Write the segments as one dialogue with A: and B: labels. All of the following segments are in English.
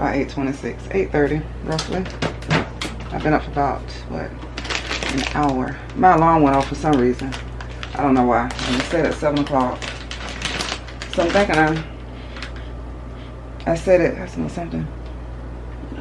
A: About 8:26, 8:30 roughly. I've been up for about, what, an hour. My alarm went off for some reason. I don't know why. And it set at 7 o'clock. So I'm thinking I said it, I smell something.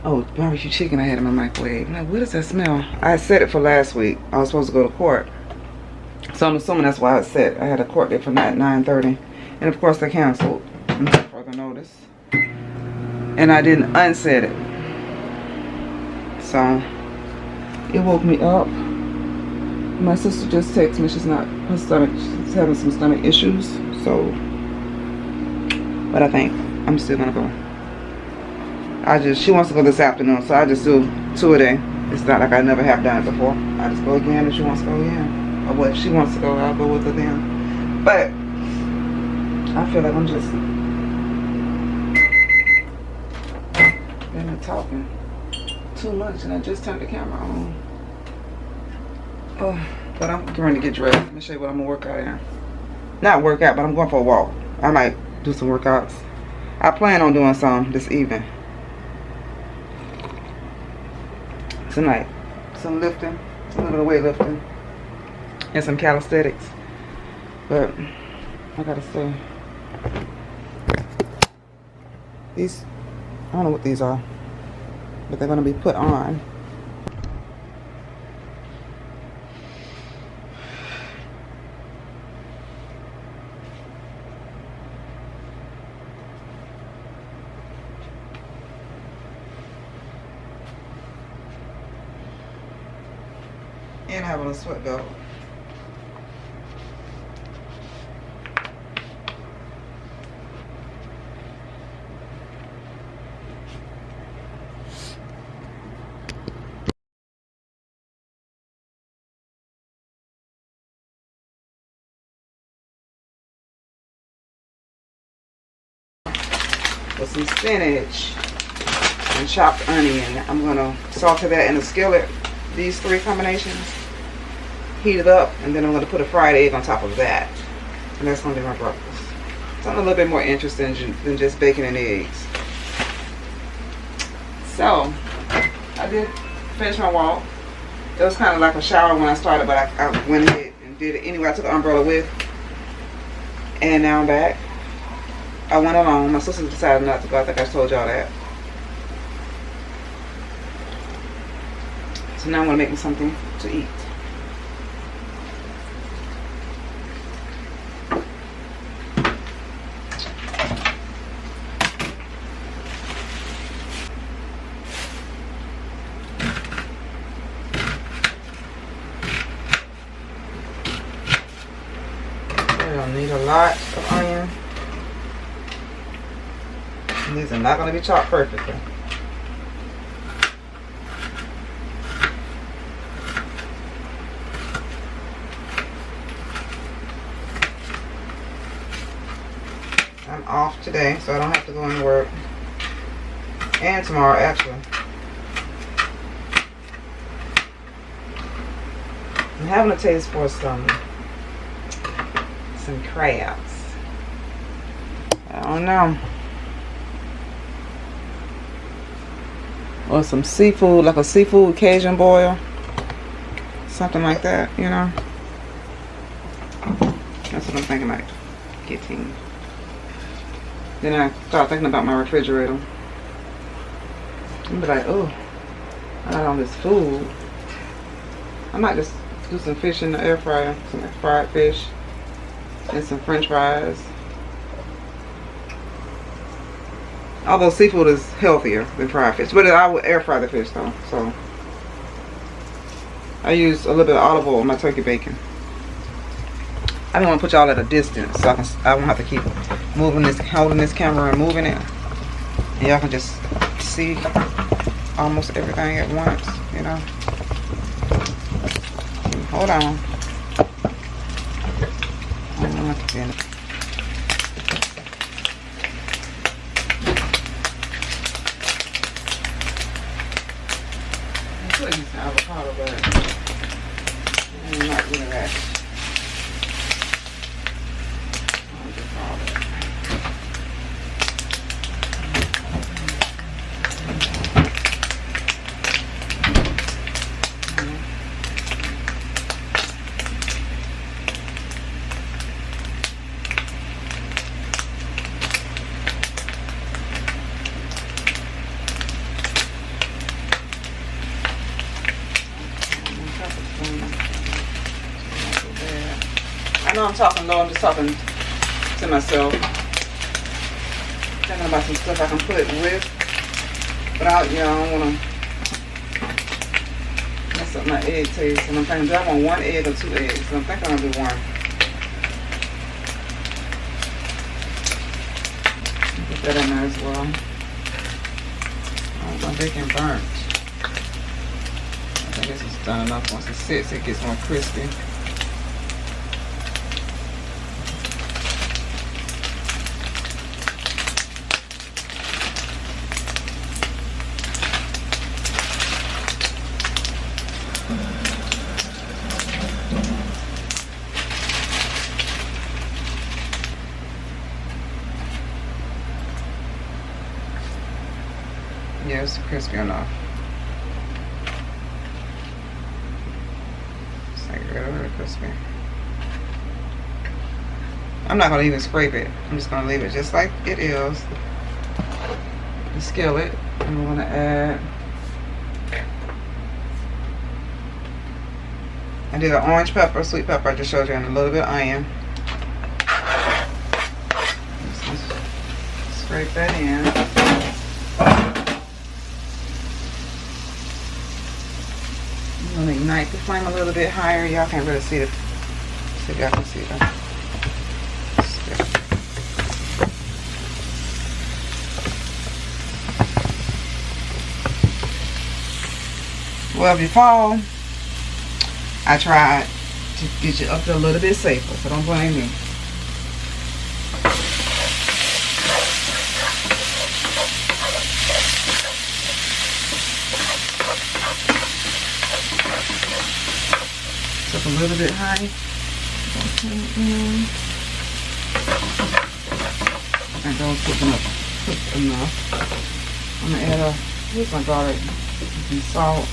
A: Oh, barbecue chicken I had in my microwave. I'm like, what does that smell? I set it for last week. I was supposed to go to court. So I'm assuming that's why it's set. I had a court date for 9:30. And of course they canceled until further notice. And I didn't unset it. So it woke me up. My sister just texted me. She's having some stomach issues. So, but I think I'm still gonna go. She wants to go this afternoon, so I just do 2 a day. It's not like I never have done it before. I just go again if she wants to go again. Or what, if she wants to go, I'll go with her then. But I feel like I'm just been talking too much, and I just turned the camera on. Oh, but I'm going to get dressed. Let me show you what I'm gonna work out in. Not work out, but I'm going for a walk. I might do some workouts. I plan on doing some this evening. Tonight. Some lifting, a little bit of weightlifting, and some calisthenics. But I gotta say, these, I don't know what these are, but they're gonna be put on. And having a sweat belt. With some spinach and chopped onion. I'm gonna saute that in a skillet. These 3 combinations. Heat it up, and then I'm gonna put a fried egg on top of that. And that's gonna be my breakfast. Something a little bit more interesting than just bacon and eggs. So, I did finish my walk. It was kind of like a shower when I started, but I went ahead and did it anyway. I took an umbrella with. And now I'm back. I went alone. My sister decided not to go. I think I told y'all that. So now I'm going to make me something to eat. I don't need a lot of onion. And these are not going to be chopped perfectly. I'm off today, so I don't have to go into work. And tomorrow, actually. I'm having a taste for some crabs. I don't know. Or some seafood, like a seafood Cajun boil. Something like that, you know. That's what I'm thinking about getting. Then I start thinking about my refrigerator. I'm be like, oh, I got all this food. I might just do some fish in the air fryer, some fried fish, and some French fries. Although seafood is healthier than fried fish, but I would air fry the fish though. So I use a little bit of olive oil on my turkey bacon. I don't want to put y'all at a distance, so I won't have to keep moving this, holding this camera and moving it. And y'all can just see almost everything at once, you know. Hold on. I don't have to finish. I'm putting some avocado, but I'm not doing that. know I'm talking low, I'm just talking to myself. Thinking about some stuff I can put with, without, you know, I don't want to mess up my egg taste. And I'm thinking, do I want 1 egg or 2 eggs? So I'm thinking I'm going to do 1. Put that in there as well. Oh, my bacon burnt. I guess it's done enough. Once it sits, it gets more crispy. Yeah, it's crispy enough. It's like really crispy. I'm not gonna even scrape it. I'm just gonna leave it just like it is. The skillet. And I'm gonna add. I did an orange pepper, sweet pepper. I just showed you, and a little bit of onion. Just scrape that in. I'm gonna ignite the flame a little bit higher. Y'all can't really see it. See if y'all can see that. Well, before I tried to get you up there a little bit safer, so don't blame me. Up a little bit high. I think those cooked enough. I'm gonna add here's my garlic and salt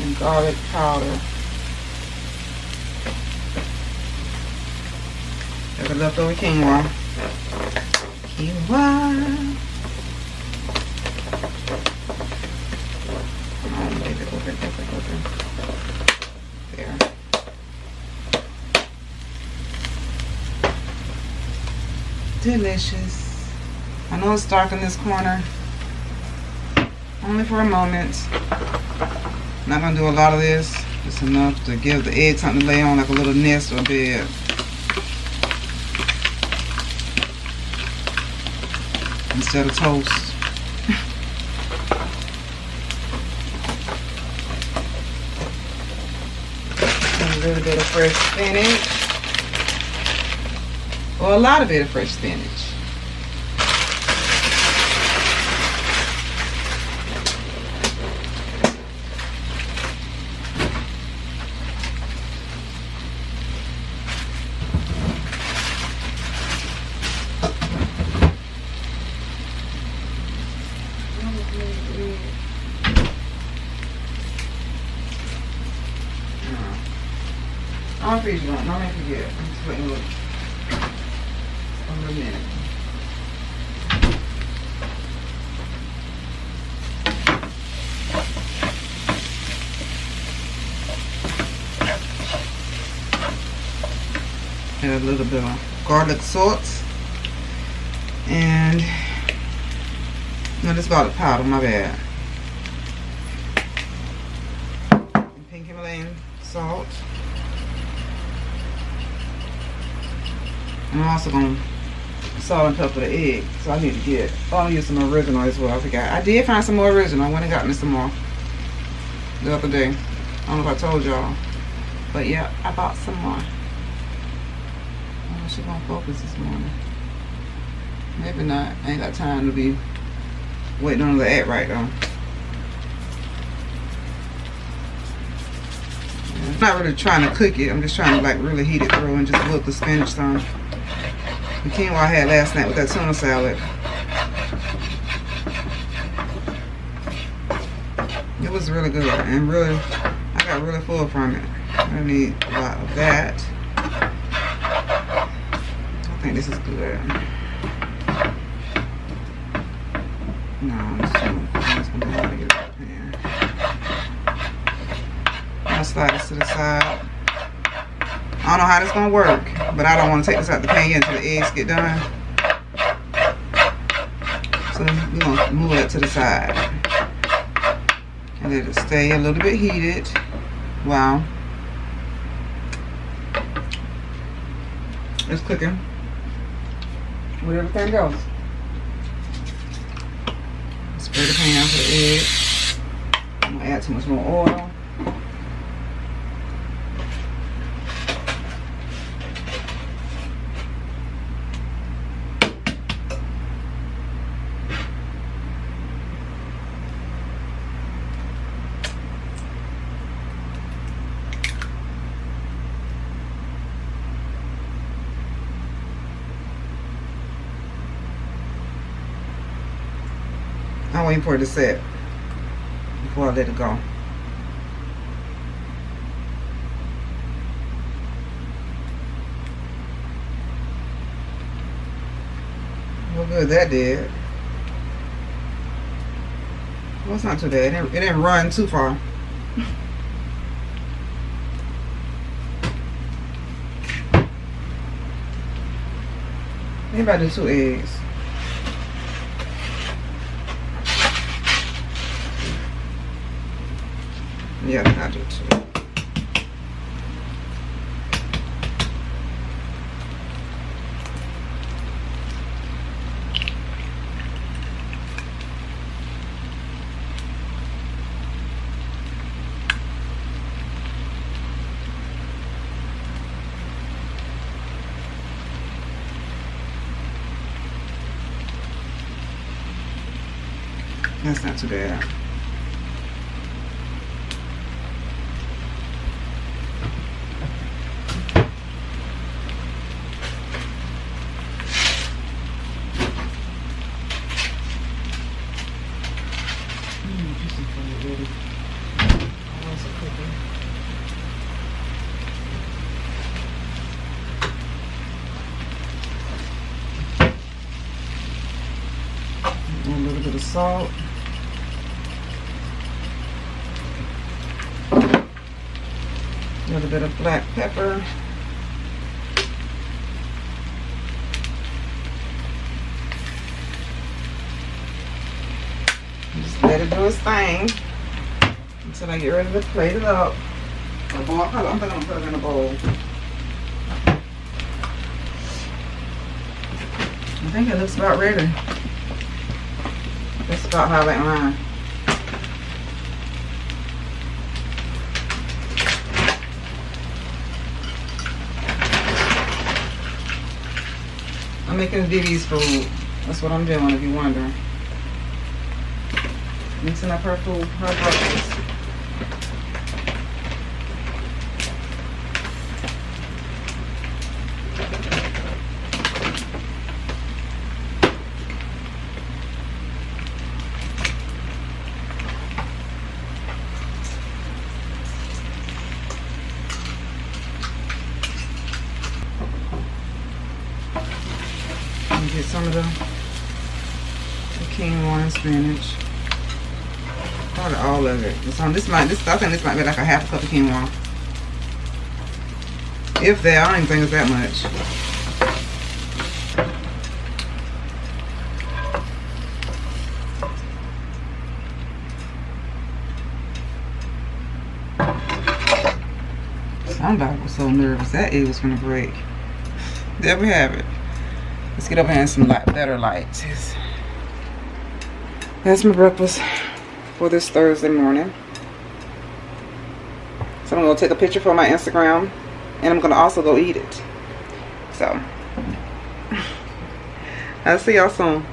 A: and garlic powder. There's a leftover quinoa. There. Delicious. I know it's dark in this corner. Only for a moment. Not gonna do a lot of this. Just enough to give the egg something to lay on, like a little nest or bed. Instead of toast. A little bit of fresh spinach, or a lot of bit of fresh spinach. I'll freeze you on. Don't make me forget. I'm just waiting a little minute. Add a little bit of garlic salt. And no, this garlic powder, my bad. And pink Himalayan salt. I'm also going to salt and pepper the egg. So I need to get, I'll use some original as well. I forgot. I did find some more original. I went and got me some more the other day. I don't know if I told y'all. But yeah, I bought some more. I don't know if she's going to focus this morning. Maybe not. I ain't got time to be waiting on the act right though. I'm not really trying to cook it. I'm just trying to like really heat it through and just look the spinach some. The quinoa I had last night with that tuna salad. It was really good and really, I got really full from it. I need a lot of that. I think this is good. No, it's just gonna be hard to get it up here. gonna slide this to the side. I don't know how this gonna work, but I don't want to take this out the pan yet until the eggs get done. So we're gonna move it to the side and let it stay a little bit heated. Wow, it's cooking with everything else. Spray the pan for the eggs. I'm gonna add too much more oil. I'm waiting for it to set before I let it go. Well, good, that did. Well, it's not too bad. It didn't run too far. Maybe about do 2 eggs. Yeah, I do too. That's not too bad. A little bit of salt. A little bit of black pepper. Just let it do its thing until I get ready to plate it up. I'm gonna put it in a bowl. I think it looks about ready. That's about how I like mine. I'm making Vivi's food. That's what I'm doing, if you're wondering. Mixing up her food, her breakfast. Get some of the quinoa and spinach. Probably all of it. I think this might be like a half a cup of quinoa. If that, I don't even think it's that much. Somebody was so nervous that egg was gonna break. There we have it. Let's get up here in some better lights. That's my breakfast for this Thursday morning. So I'm gonna take a picture for my Instagram, and I'm gonna also go eat it. So I'll see y'all soon.